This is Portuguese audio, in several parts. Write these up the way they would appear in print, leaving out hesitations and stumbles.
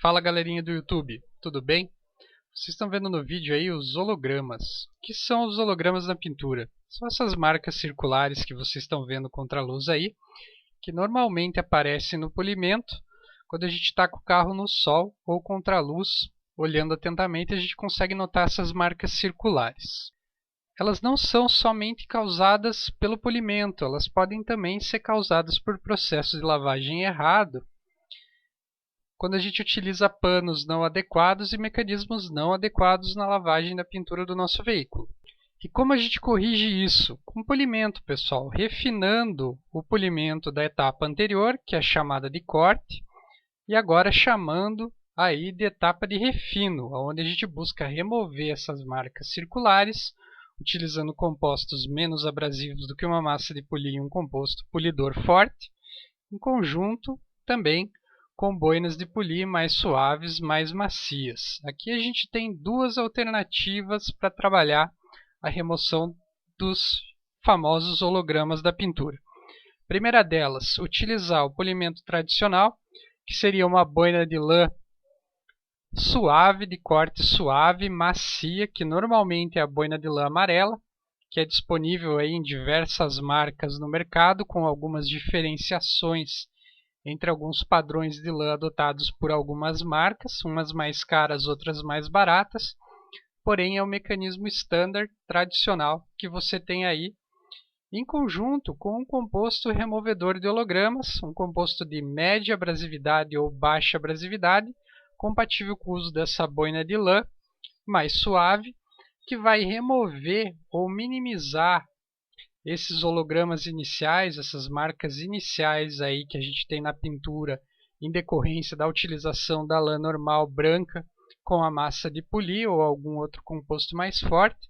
Fala galerinha do YouTube, tudo bem? Vocês estão vendo no vídeo aí os hologramas. O que são os hologramas na pintura? São essas marcas circulares que vocês estão vendo contra a luz aí, que normalmente aparecem no polimento. Quando a gente está com o carro no sol ou contra a luz, olhando atentamente, a gente consegue notar essas marcas circulares. Elas não são somente causadas pelo polimento, elas podem também ser causadas por processos de lavagem errado, quando a gente utiliza panos não adequados e mecanismos não adequados na lavagem da pintura do nosso veículo. E como a gente corrige isso? Com polimento, pessoal, refinando o polimento da etapa anterior, que é chamada de corte, e agora chamando aí de etapa de refino, onde a gente busca remover essas marcas circulares, utilizando compostos menos abrasivos do que uma massa de polir e um composto polidor forte, em conjunto também com boinas de polir mais suaves, mais macias. Aqui a gente tem duas alternativas para trabalhar a remoção dos famosos hologramas da pintura. A primeira delas, utilizar o polimento tradicional, que seria uma boina de lã suave, de corte suave, macia, que normalmente é a boina de lã amarela, que é disponível aí em diversas marcas no mercado, com algumas diferenciações entre alguns padrões de lã adotados por algumas marcas, umas mais caras, outras mais baratas, porém é o mecanismo standard tradicional que você tem aí, em conjunto com um composto removedor de hologramas, um composto de média abrasividade ou baixa abrasividade, compatível com o uso dessa boina de lã mais suave, que vai remover ou minimizar esses hologramas iniciais, essas marcas iniciais aí que a gente tem na pintura em decorrência da utilização da lã normal branca com a massa de polir ou algum outro composto mais forte,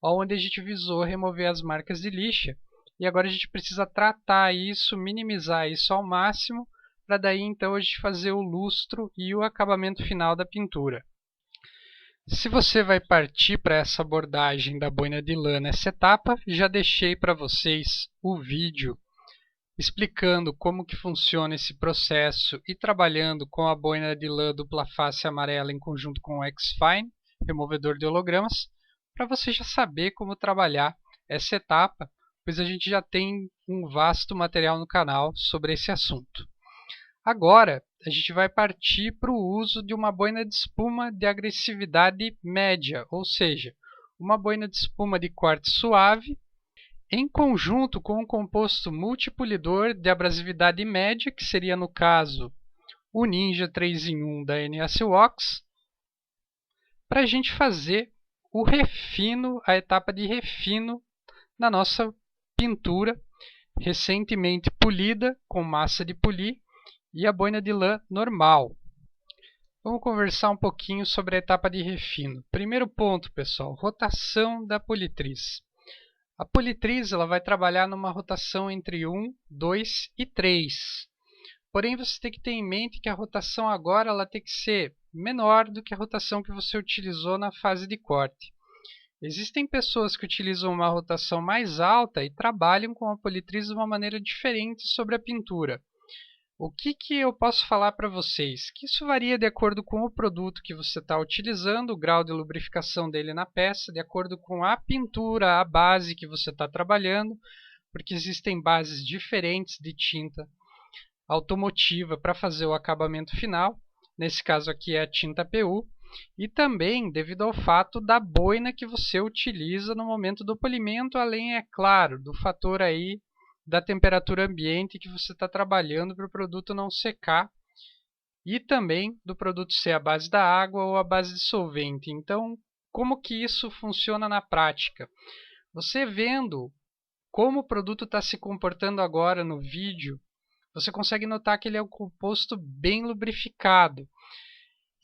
onde a gente visou remover as marcas de lixa. E agora a gente precisa tratar isso, minimizar isso ao máximo, para daí então a gente fazer o lustro e o acabamento final da pintura. Se você vai partir para essa abordagem da boina de lã nessa etapa, já deixei para vocês o vídeo explicando como que funciona esse processo e trabalhando com a boina de lã dupla face amarela em conjunto com o X-Fine, removedor de hologramas, para você já saber como trabalhar essa etapa, pois a gente já tem um vasto material no canal sobre esse assunto. Agora, a gente vai partir para o uso de uma boina de espuma de agressividade média, ou seja, uma boina de espuma de corte suave, em conjunto com um composto multipolidor de abrasividade média, que seria, no caso, o Ninja 3 em 1 da NS Wax, para a gente fazer o refino, a etapa de refino na nossa pintura, recentemente polida com massa de polir, e a boina de lã normal. Vamos conversar um pouquinho sobre a etapa de refino. Primeiro ponto, pessoal, rotação da politriz. A politriz ela vai trabalhar numa rotação entre 1, 2 e 3. Porém, você tem que ter em mente que a rotação agora ela tem que ser menor do que a rotação que você utilizou na fase de corte. Existem pessoas que utilizam uma rotação mais alta e trabalham com a politriz de uma maneira diferente sobre a pintura. O que eu posso falar para vocês? Que isso varia de acordo com o produto que você está utilizando, o grau de lubrificação dele na peça, de acordo com a pintura, a base que você está trabalhando, porque existem bases diferentes de tinta automotiva para fazer o acabamento final. Nesse caso aqui é a tinta PU. E também devido ao fato da boina que você utiliza no momento do polimento, além, é claro, do fator aí da temperatura ambiente que você está trabalhando para o produto não secar e também do produto ser a base da água ou a base de solvente. Então, como que isso funciona na prática? Você vendo como o produto está se comportando agora no vídeo, você consegue notar que ele é um composto bem lubrificado.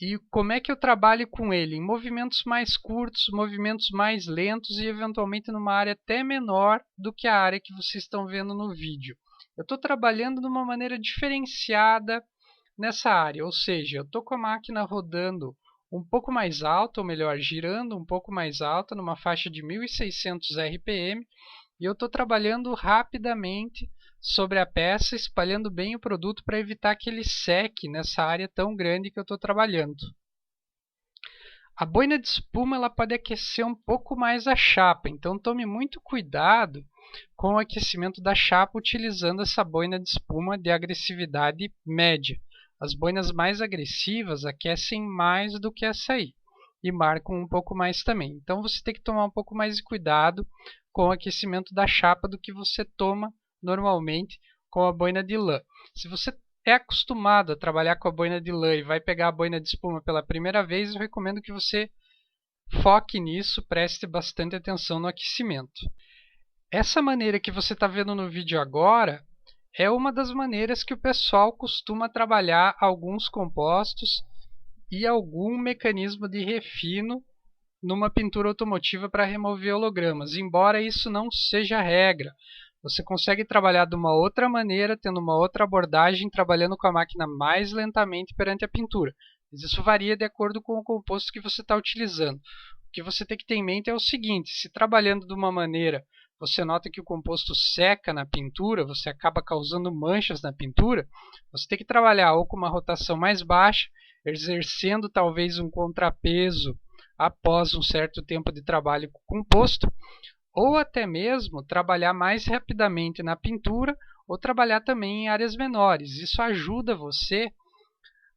E como é que eu trabalho com ele? Em movimentos mais curtos, movimentos mais lentos e eventualmente numa área até menor do que a área que vocês estão vendo no vídeo. Eu estou trabalhando de uma maneira diferenciada nessa área, ou seja, eu estou com a máquina rodando um pouco mais alta, ou melhor, girando um pouco mais alta, numa faixa de 1600 RPM, e eu estou trabalhando rapidamente, sobre a peça, espalhando bem o produto para evitar que ele seque nessa área tão grande que eu estou trabalhando. A boina de espuma ela pode aquecer um pouco mais a chapa, então tome muito cuidado com o aquecimento da chapa utilizando essa boina de espuma de agressividade média. As boinas mais agressivas aquecem mais do que essa aí e marcam um pouco mais também. Então você tem que tomar um pouco mais de cuidado com o aquecimento da chapa do que você toma normalmente com a boina de lã. Se você é acostumado a trabalhar com a boina de lã e vai pegar a boina de espuma pela primeira vez, eu recomendo que você foque nisso, preste bastante atenção no aquecimento. Essa maneira que você está vendo no vídeo agora é uma das maneiras que o pessoal costuma trabalhar alguns compostos e algum mecanismo de refino numa pintura automotiva para remover hologramas, embora isso não seja a regra. Você consegue trabalhar de uma outra maneira, tendo uma outra abordagem, trabalhando com a máquina mais lentamente perante a pintura. Mas isso varia de acordo com o composto que você está utilizando. O que você tem que ter em mente é o seguinte: se trabalhando de uma maneira você nota que o composto seca na pintura, você acaba causando manchas na pintura, você tem que trabalhar ou com uma rotação mais baixa, exercendo talvez um contrapeso após um certo tempo de trabalho com o composto, ou até mesmo trabalhar mais rapidamente na pintura ou trabalhar também em áreas menores. Isso ajuda você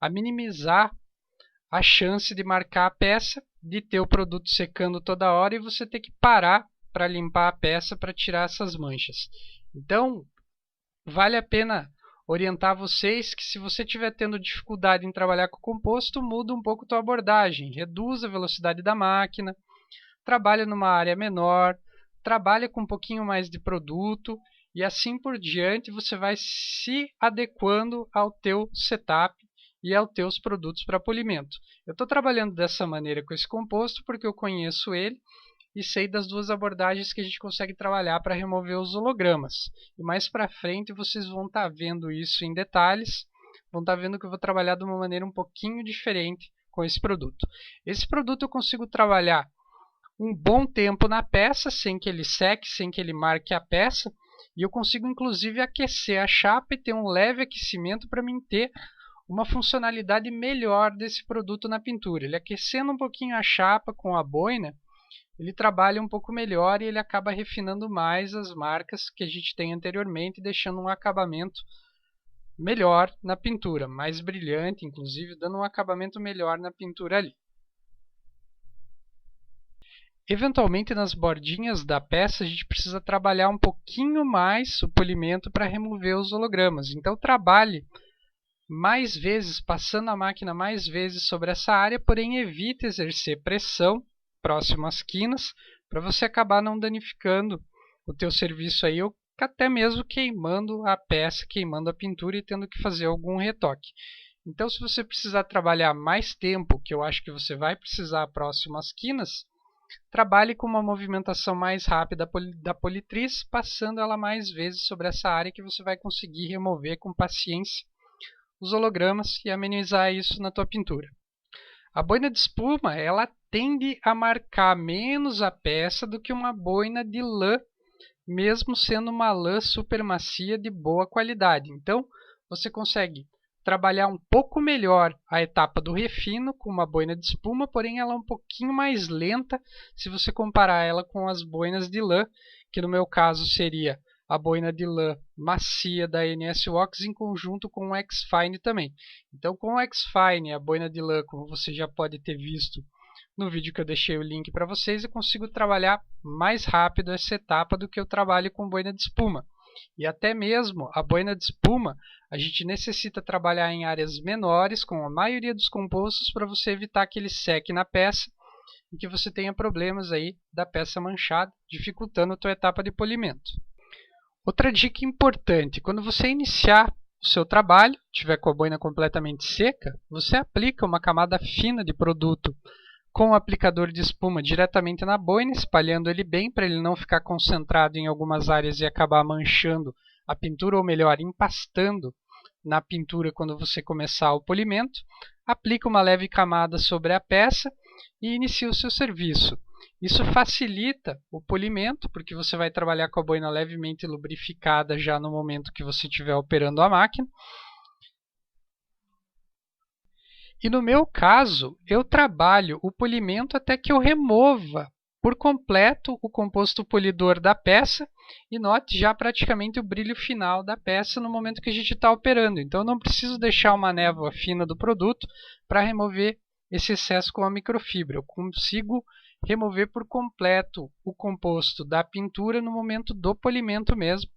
a minimizar a chance de marcar a peça, de ter o produto secando toda hora e você ter que parar para limpar a peça para tirar essas manchas. Então, vale a pena orientar vocês que se você estiver tendo dificuldade em trabalhar com composto, muda um pouco a tua abordagem, reduz a velocidade da máquina, trabalha numa área menor, trabalha com um pouquinho mais de produto e assim por diante você vai se adequando ao teu setup e aos teus produtos para polimento. Eu estou trabalhando dessa maneira com esse composto porque eu conheço ele e sei das duas abordagens que a gente consegue trabalhar para remover os hologramas. E mais para frente vocês vão estar vendo isso em detalhes, vão estar vendo que eu vou trabalhar de uma maneira um pouquinho diferente com esse produto. Esse produto eu consigo trabalhar um bom tempo na peça, sem que ele seque, sem que ele marque a peça, e eu consigo inclusive aquecer a chapa e ter um leve aquecimento para mim ter uma funcionalidade melhor desse produto na pintura. Ele aquecendo um pouquinho a chapa com a boina, ele trabalha um pouco melhor e ele acaba refinando mais as marcas que a gente tem anteriormente, deixando um acabamento melhor na pintura, mais brilhante, inclusive, dando um acabamento melhor na pintura ali. Eventualmente, nas bordinhas da peça, a gente precisa trabalhar um pouquinho mais o polimento para remover os hologramas. Então, trabalhe mais vezes, passando a máquina mais vezes sobre essa área, porém evite exercer pressão próximo às quinas, para você acabar não danificando o teu serviço aí, ou até mesmo queimando a peça, queimando a pintura e tendo que fazer algum retoque. Então, se você precisar trabalhar mais tempo, que eu acho que você vai precisar próximo às quinas, trabalhe com uma movimentação mais rápida da politriz, passando ela mais vezes sobre essa área que você vai conseguir remover com paciência os hologramas e amenizar isso na tua pintura. A boina de espuma, ela tende a marcar menos a peça do que uma boina de lã, mesmo sendo uma lã super macia de boa qualidade. Então, você consegue trabalhar um pouco melhor a etapa do refino com uma boina de espuma, porém ela é um pouquinho mais lenta se você comparar ela com as boinas de lã, que no meu caso seria a boina de lã macia da NS Wax em conjunto com o X-Fine também. Então, com o X-Fine, a boina de lã, como você já pode ter visto no vídeo que eu deixei o link para vocês, eu consigo trabalhar mais rápido essa etapa do que eu trabalho com boina de espuma. E até mesmo a boina de espuma, a gente necessita trabalhar em áreas menores com a maioria dos compostos para você evitar que ele seque na peça e que você tenha problemas aí da peça manchada, dificultando a tua etapa de polimento. Outra dica importante: quando você iniciar o seu trabalho, tiver com a boina completamente seca, você aplica uma camada fina de produto com o aplicador de espuma diretamente na boina, espalhando ele bem para ele não ficar concentrado em algumas áreas e acabar manchando a pintura, ou melhor, empastando na pintura quando você começar o polimento. Aplica uma leve camada sobre a peça e inicia o seu serviço. Isso facilita o polimento, porque você vai trabalhar com a boina levemente lubrificada já no momento que você estiver operando a máquina. E no meu caso, eu trabalho o polimento até que eu remova por completo o composto polidor da peça e note já praticamente o brilho final da peça no momento que a gente está operando. Então eu não preciso deixar uma névoa fina do produto para remover esse excesso com a microfibra. Eu consigo remover por completo o composto da pintura no momento do polimento mesmo.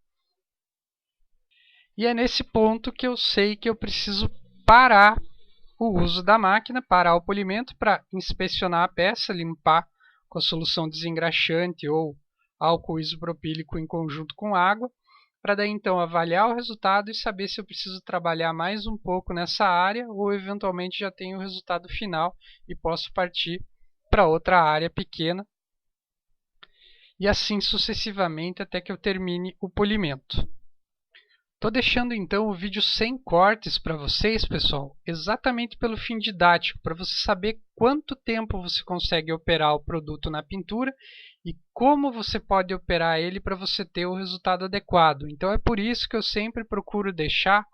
E é nesse ponto que eu sei que eu preciso parar o uso da máquina, parar o polimento para inspecionar a peça, limpar com a solução desengraxante ou álcool isopropílico em conjunto com água, para daí então avaliar o resultado e saber se eu preciso trabalhar mais um pouco nessa área ou eventualmente já tenho o resultado final e posso partir para outra área pequena e assim sucessivamente até que eu termine o polimento. Estou deixando então o vídeo sem cortes para vocês, pessoal, exatamente pelo fim didático, para você saber quanto tempo você consegue operar o produto na pintura e como você pode operar ele para você ter o resultado adequado. Então é por isso que eu sempre procuro deixar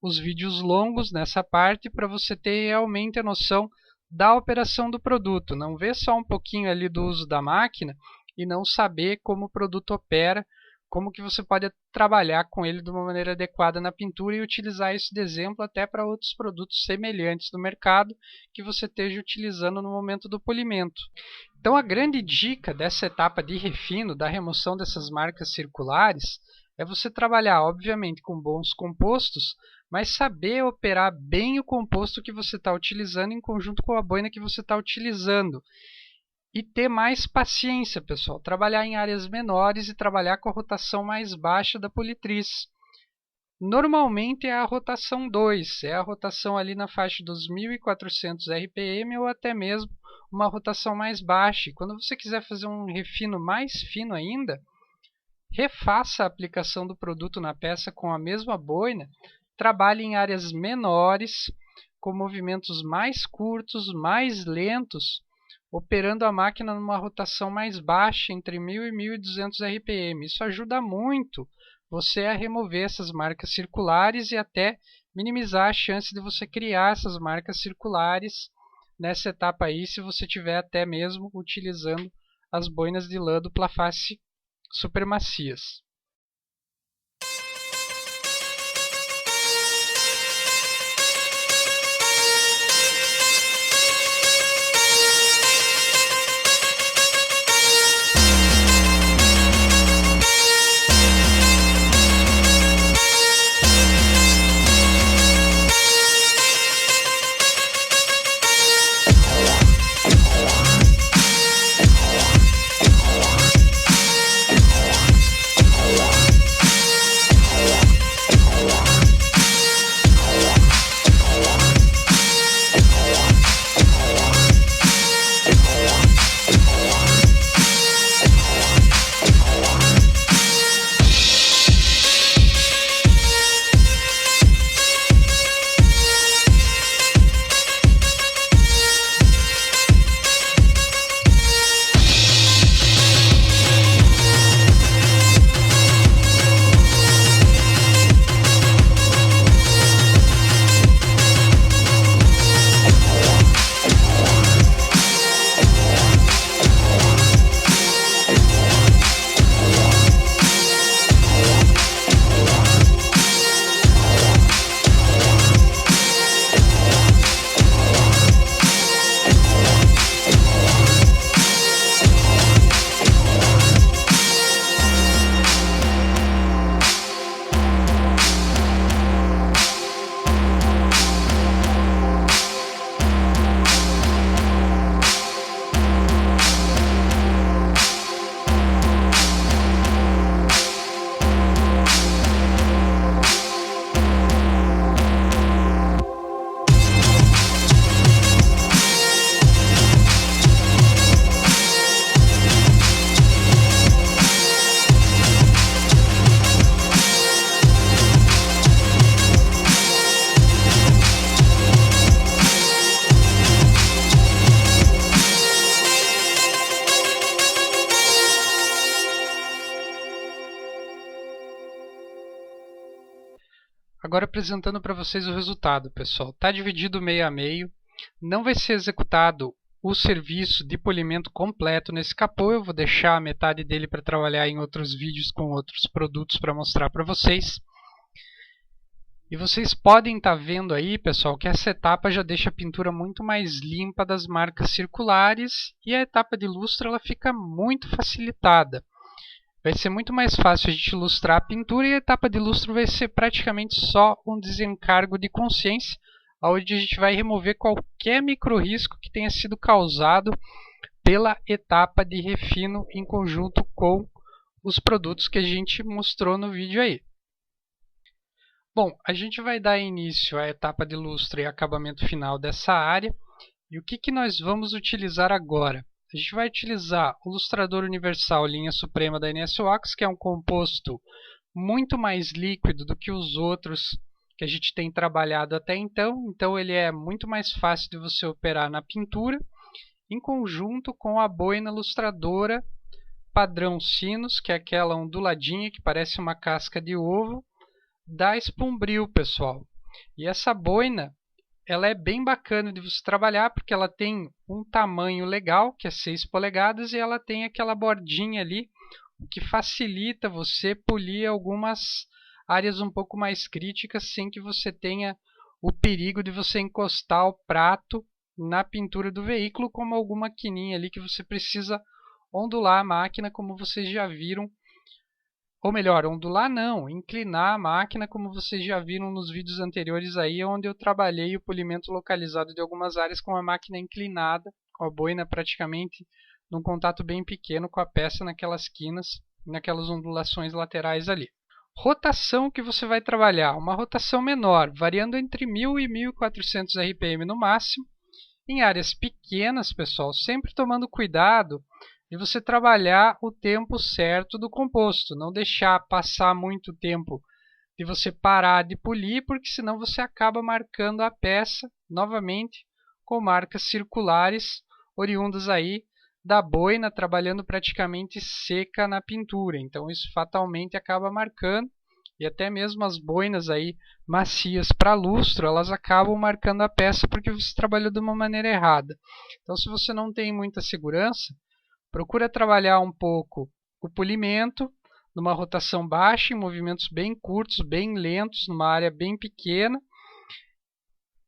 os vídeos longos nessa parte para você ter realmente a noção da operação do produto. Não ver só um pouquinho ali do uso da máquina e não saber como o produto opera, como que você pode trabalhar com ele de uma maneira adequada na pintura e utilizar isso de exemplo até para outros produtos semelhantes no mercado que você esteja utilizando no momento do polimento. Então a grande dica dessa etapa de refino, da remoção dessas marcas circulares, é você trabalhar, obviamente, com bons compostos, mas saber operar bem o composto que você está utilizando em conjunto com a boina que você está utilizando. E ter mais paciência, pessoal. Trabalhar em áreas menores e trabalhar com a rotação mais baixa da politriz. Normalmente é a rotação 2, é a rotação ali na faixa dos 1400 RPM ou até mesmo uma rotação mais baixa. E quando você quiser fazer um refino mais fino ainda, refaça a aplicação do produto na peça com a mesma boina, trabalhe em áreas menores, com movimentos mais curtos, mais lentos, operando a máquina numa rotação mais baixa, entre 1000 e 1200 RPM. Isso ajuda muito você a remover essas marcas circulares e até minimizar a chance de você criar essas marcas circulares nessa etapa aí, se você estiver até mesmo utilizando as boinas de lã dupla face super macias. Agora apresentando para vocês o resultado, pessoal. Está dividido meio a meio. Não vai ser executado o serviço de polimento completo nesse capô. Eu vou deixar a metade dele para trabalhar em outros vídeos com outros produtos para mostrar para vocês. E vocês podem estar vendo aí, pessoal, que essa etapa já deixa a pintura muito mais limpa das marcas circulares e a etapa de lustro ela fica muito facilitada. Vai ser muito mais fácil a gente ilustrar a pintura e a etapa de lustro vai ser praticamente só um desencargo de consciência, onde a gente vai remover qualquer micro-risco que tenha sido causado pela etapa de refino em conjunto com os produtos que a gente mostrou no vídeo aí. Bom, a gente vai dar início à etapa de lustro e acabamento final dessa área. E o que nós vamos utilizar agora? A gente vai utilizar o lustrador universal linha suprema da NS-Wax, que é um composto muito mais líquido do que os outros que a gente tem trabalhado até então. Então ele é muito mais fácil de você operar na pintura, em conjunto com a boina lustradora padrão Sinus, que é aquela onduladinha que parece uma casca de ovo, da Spumbril, pessoal. E essa boina, ela é bem bacana de você trabalhar, porque ela tem um tamanho legal, que é 6 polegadas, e ela tem aquela bordinha ali, o que facilita você polir algumas áreas um pouco mais críticas, sem que você tenha o perigo de você encostar o prato na pintura do veículo, como alguma quininha ali que você precisa ondular a máquina, como vocês já viram. Ou melhor, ondular não, inclinar a máquina, como vocês já viram nos vídeos anteriores aí, onde eu trabalhei o polimento localizado de algumas áreas com a máquina inclinada, com a boina praticamente num contato bem pequeno com a peça naquelas quinas, naquelas ondulações laterais ali. Rotação que você vai trabalhar, uma rotação menor, variando entre 1000 e 1400 RPM no máximo, em áreas pequenas, pessoal, sempre tomando cuidado de você trabalhar o tempo certo do composto, não deixar passar muito tempo de você parar de polir, porque senão você acaba marcando a peça novamente com marcas circulares oriundas aí da boina, trabalhando praticamente seca na pintura. Então isso fatalmente acaba marcando, e até mesmo as boinas aí macias para lustro, elas acabam marcando a peça porque você trabalhou de uma maneira errada. Então se você não tem muita segurança, procura trabalhar um pouco o polimento numa rotação baixa, em movimentos bem curtos, bem lentos, numa área bem pequena.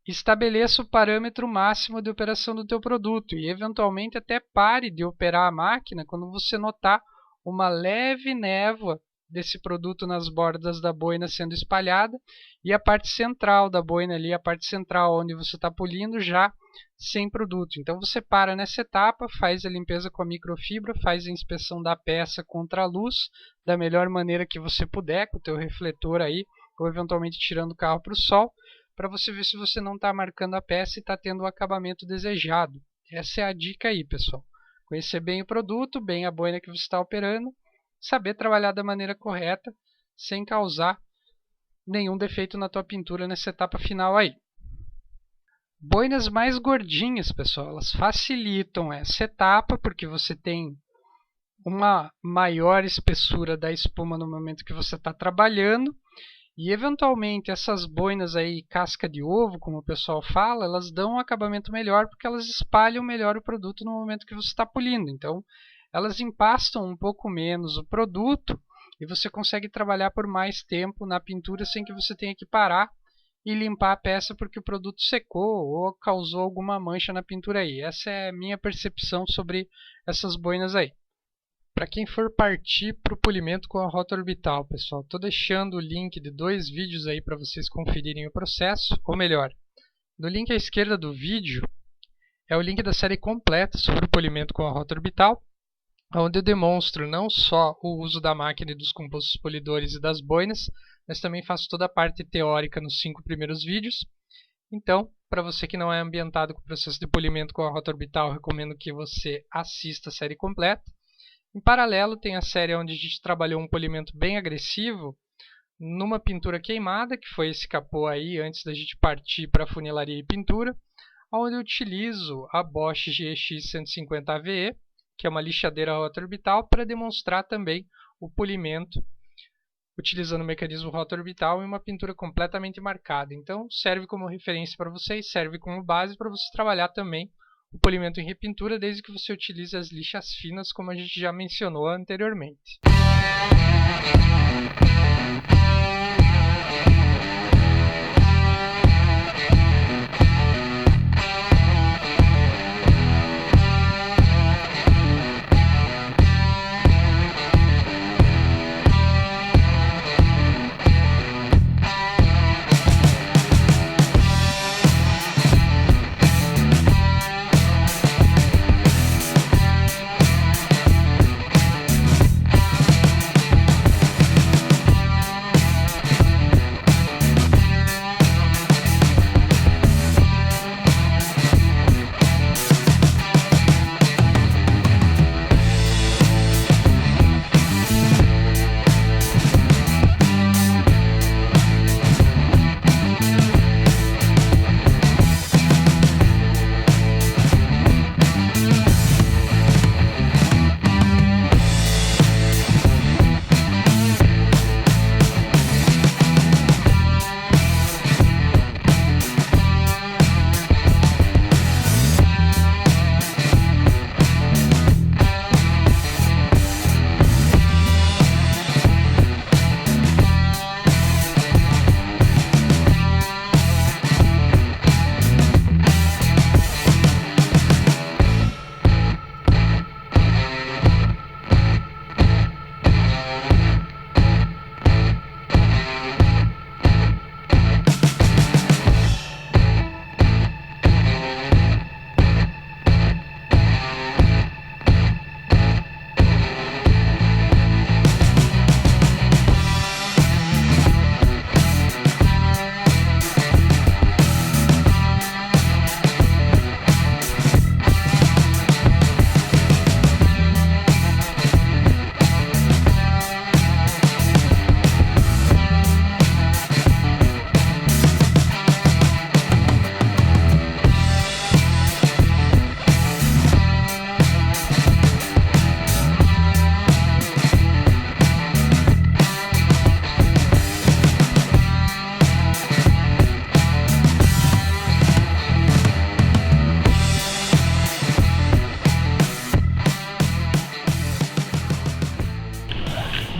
Estabeleça o parâmetro máximo de operação do teu produto e eventualmente até pare de operar a máquina quando você notar uma leve névoa desse produto nas bordas da boina sendo espalhada e a parte central da boina ali, a parte central onde você está polindo já sem produto. Então você para nessa etapa, faz a limpeza com a microfibra, faz a inspeção da peça contra a luz da melhor maneira que você puder, com o teu refletor aí, ou eventualmente tirando o carro para o sol, para você ver se você não está marcando a peça e está tendo o acabamento desejado. Essa é a dica aí, pessoal. Conhecer bem o produto, bem a boina que você está operando, saber trabalhar da maneira correta, sem causar nenhum defeito na tua pintura nessa etapa final aí. Boinas mais gordinhas, pessoal, elas facilitam essa etapa, porque você tem uma maior espessura da espuma no momento que você está trabalhando, e eventualmente essas boinas aí, casca de ovo, como o pessoal fala, elas dão um acabamento melhor, porque elas espalham melhor o produto no momento que você está polindo. Então, elas empastam um pouco menos o produto, e você consegue trabalhar por mais tempo na pintura sem que você tenha que parar e limpar a peça porque o produto secou ou causou alguma mancha na pintura aí. Essa é a minha percepção sobre essas boinas aí. Para quem for partir para o polimento com a rota orbital, pessoal, estou deixando o link de 2 vídeos aí para vocês conferirem o processo, ou melhor, no link à esquerda do vídeo é o link da série completa sobre o polimento com a rota orbital, onde eu demonstro não só o uso da máquina e dos compostos polidores e das boinas, mas também faço toda a parte teórica nos 5 primeiros vídeos. Então, para você que não é ambientado com o processo de polimento com a rota orbital, eu recomendo que você assista a série completa. Em paralelo, tem a série onde a gente trabalhou um polimento bem agressivo numa pintura queimada, que foi esse capô aí, antes da gente partir para funilaria e pintura, onde eu utilizo a Bosch GX 150 AVE, que é uma lixadeira rota orbital, para demonstrar também o polimento utilizando o mecanismo rota orbital e uma pintura completamente marcada. Então serve como referência para vocês, serve como base para você trabalhar também o polimento em repintura, desde que você utilize as lixas finas, como a gente já mencionou anteriormente.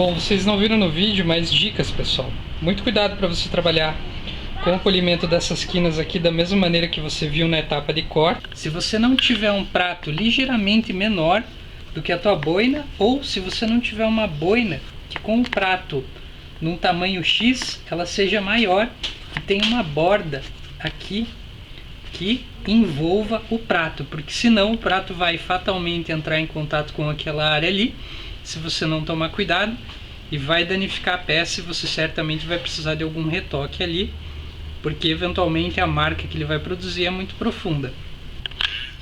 Bom, vocês não viram no vídeo, mas dicas, pessoal. Muito cuidado para você trabalhar com o polimento dessas quinas aqui da mesma maneira que você viu na etapa de corte. Se você não tiver um prato ligeiramente menor do que a tua boina, ou se você não tiver uma boina que com o prato num tamanho X, ela seja maior e tenha uma borda aqui que envolva o prato, porque senão o prato vai fatalmente entrar em contato com aquela área ali, se você não tomar cuidado, e vai danificar a peça e você certamente vai precisar de algum retoque ali, porque eventualmente a marca que ele vai produzir é muito profunda.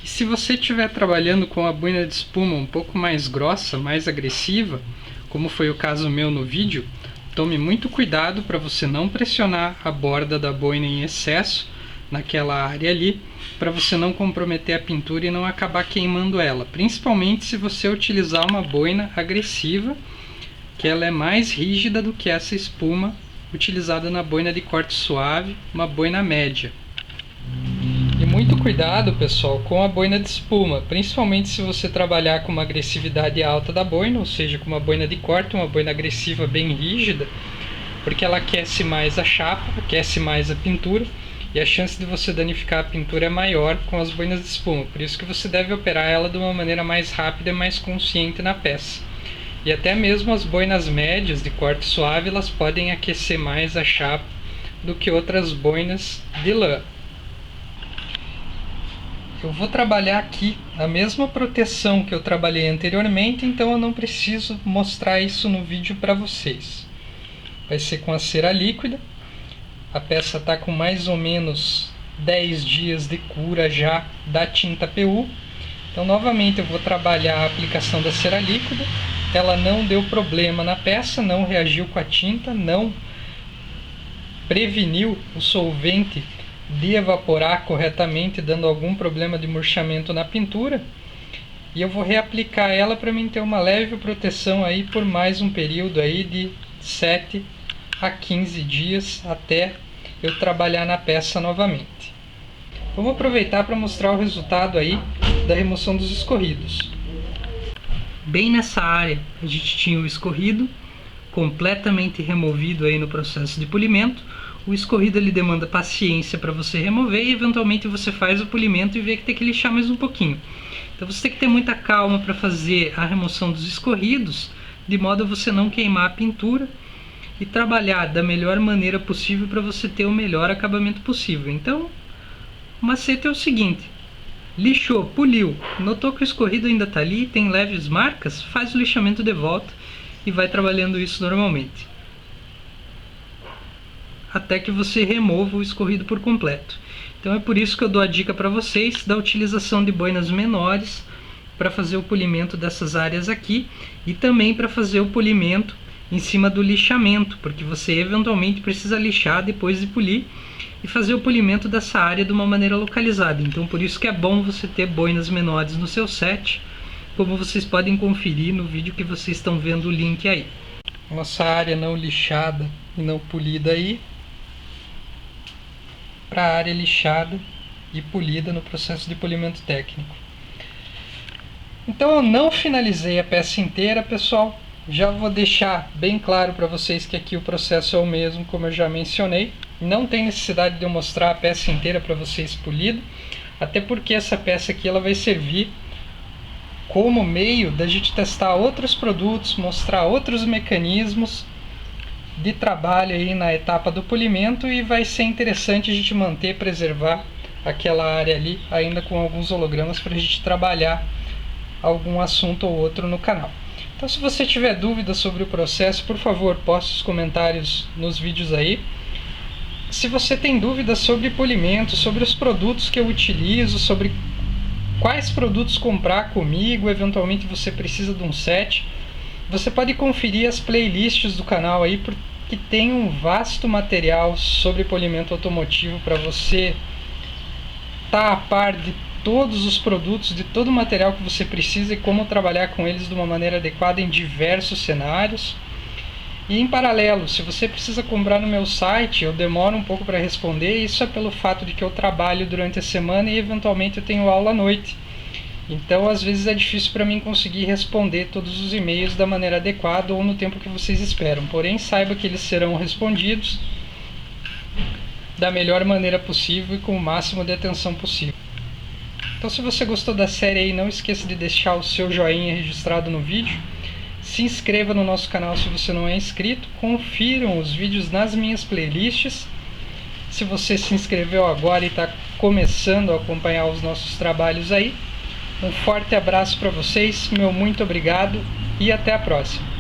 E se você estiver trabalhando com a boina de espuma um pouco mais grossa, mais agressiva, como foi o caso meu no vídeo, tome muito cuidado para você não pressionar a borda da boina em excesso naquela área ali, para você não comprometer a pintura e não acabar queimando ela, principalmente se você utilizar uma boina agressiva, que ela é mais rígida do que essa espuma utilizada na boina de corte suave, uma boina média. E muito cuidado, pessoal, com a boina de espuma, principalmente se você trabalhar com uma agressividade alta da boina, ou seja, com uma boina de corte, uma boina agressiva bem rígida, porque ela aquece mais a chapa, aquece mais a pintura, e a chance de você danificar a pintura é maior com as boinas de espuma. Por isso que você deve operar ela de uma maneira mais rápida e mais consciente na peça. E até mesmo as boinas médias de corte suave, elas podem aquecer mais a chapa do que outras boinas de lã. Eu vou trabalhar aqui a mesma proteção que eu trabalhei anteriormente, então eu não preciso mostrar isso no vídeo para vocês. Vai ser com a cera líquida. A peça está com mais ou menos 10 dias de cura já da tinta PU. Então novamente eu vou trabalhar a aplicação da cera líquida. Ela não deu problema na peça, não reagiu com a tinta, não preveniu o solvente de evaporar corretamente, dando algum problema de murchamento na pintura. E eu vou reaplicar ela para mim ter uma leve proteção aí por mais um período aí de 7 a 15 dias até eu trabalhar na peça novamente. Vamos aproveitar para mostrar o resultado aí da remoção dos escorridos. Bem nessa área a gente tinha o escorrido completamente removido aí no processo de polimento. O escorrido ele demanda paciência para você remover e eventualmente você faz o polimento e vê que tem que lixar mais um pouquinho. Então você tem que ter muita calma para fazer a remoção dos escorridos, de modo a você não queimar a pintura e trabalhar da melhor maneira possível para você ter o melhor acabamento possível. Então, o macete é o seguinte: lixou, poliu, notou que o escorrido ainda está ali, tem leves marcas, faz o lixamento de volta e vai trabalhando isso normalmente, até que você remova o escorrido por completo. Então é por isso que eu dou a dica para vocês da utilização de boinas menores para fazer o polimento dessas áreas aqui e também para fazer o polimento em cima do lixamento, porque você eventualmente precisa lixar depois de polir e fazer o polimento dessa área de uma maneira localizada. Então por isso que é bom você ter boinas menores no seu set, como vocês podem conferir no vídeo que vocês estão vendo o link aí. Nossa área não lixada e não polida aí, para a área lixada e polida no processo de polimento técnico. Então eu não finalizei a peça inteira, pessoal. Já vou deixar bem claro para vocês que aqui o processo é o mesmo, como eu já mencionei. Não tem necessidade de eu mostrar a peça inteira para vocês polida, até porque essa peça aqui ela vai servir como meio da gente testar outros produtos, mostrar outros mecanismos de trabalho aí na etapa do polimento, e vai ser interessante a gente manter, preservar aquela área ali ainda com alguns hologramas para a gente trabalhar algum assunto ou outro no canal. Então se você tiver dúvidas sobre o processo, por favor, poste os comentários nos vídeos aí. Se você tem dúvidas sobre polimento, sobre os produtos que eu utilizo, sobre quais produtos comprar comigo, eventualmente você precisa de um set, você pode conferir as playlists do canal aí, porque tem um vasto material sobre polimento automotivo para você estar a par de todos os produtos, de todo o material que você precisa e como trabalhar com eles de uma maneira adequada em diversos cenários. E em paralelo, se você precisa comprar no meu site, eu demoro um pouco para responder. Isso é pelo fato de que eu trabalho durante a semana e eventualmente eu tenho aula à noite. Então às vezes é difícil para mim conseguir responder todos os e-mails da maneira adequada ou no tempo que vocês esperam. Porém, saiba que eles serão respondidos da melhor maneira possível e com o máximo de atenção possível. Então se você gostou da série aí, não esqueça de deixar o seu joinha registrado no vídeo. Se inscreva no nosso canal se você não é inscrito. Confiram os vídeos nas minhas playlists. Se você se inscreveu agora e está começando a acompanhar os nossos trabalhos aí, um forte abraço para vocês, meu muito obrigado e até a próxima.